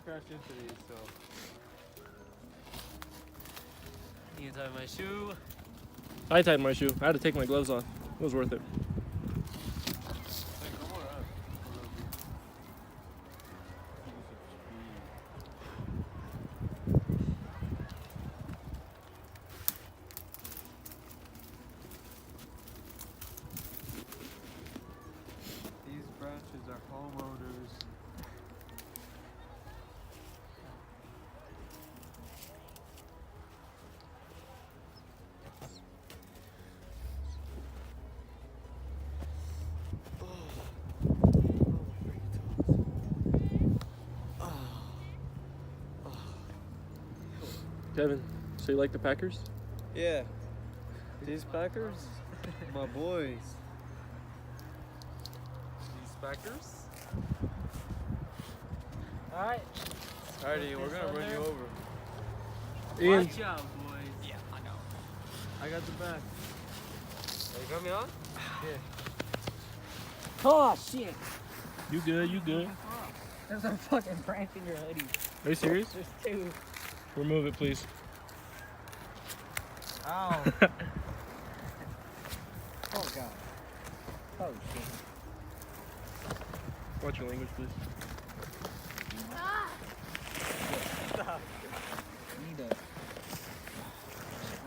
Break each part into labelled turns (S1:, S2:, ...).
S1: crashed into these, so.
S2: You tie my shoe.
S3: I tied my shoe. I had to take my gloves off. It was worth it.
S1: These branches are homeowners.
S3: Kevin, so you like the Packers?
S1: Yeah. These Packers, my boys.
S2: These Packers. Alright.
S1: Alrighty, we're gonna run you over.
S3: Ian,
S2: Watch out, boys. Yeah, I know.
S1: I got the back.
S2: You got me on?
S4: Oh shit!
S3: you good? You good?
S4: There's a fucking branch in your hoodie.
S3: Are you serious?
S4: There's two.
S3: Remove it, please.
S4: Ow. Oh god. Oh shit.
S3: Watch your language, please.
S4: Need to.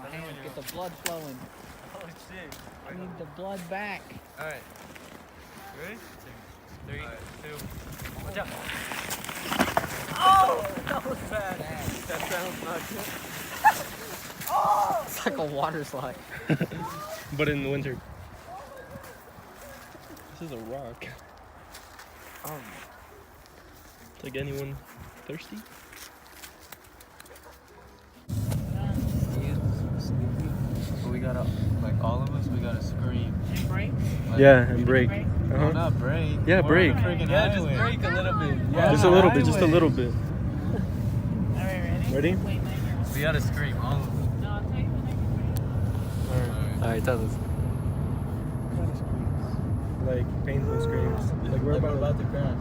S4: My hands get the blood flowing.
S2: Oh shit.
S4: I need the blood back.
S1: Alright. Ready?
S2: 3,
S1: Alright.
S2: 2. Watch out.
S4: That was bad.
S1: That sounds not good.
S4: It's like a water slide.
S3: But in the winter. This is a rock. It's like anyone thirsty?
S1: So we gotta, like all of us, we gotta scream.
S4: And break?
S1: Like,
S3: Yeah, and break.
S1: No,
S3: Uh-huh.
S1: not break.
S3: Yeah,
S1: We're
S3: break.
S1: on a friggin'
S2: Yeah, just
S1: highway.
S2: break a little bit.
S1: Yeah,
S3: Just a little bit, just a
S1: highway.
S3: little bit.
S4: Alright, ready?
S3: Ready?
S4: Wait,
S1: We gotta scream, all of us.
S4: no, I'll tell you when I can break.
S2: Alright, tell us.
S3: Like painful screams. Like we're about
S1: to crash.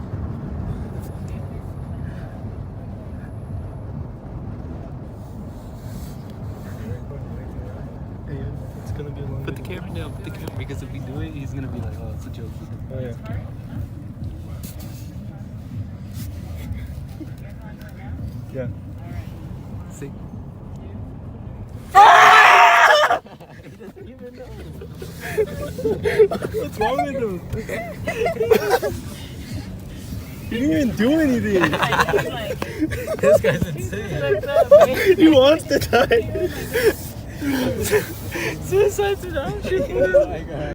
S3: Hey, it's gonna be a long
S2: Put the
S3: video.
S2: camera down, put the camera, because if we do it, he's gonna be like, oh, it's a joke.
S3: Oh yeah. Yeah.
S2: See?
S3: What's wrong with him? He didn't even do anything.
S2: This guy's insane.
S3: He wants to die.
S2: Suicide to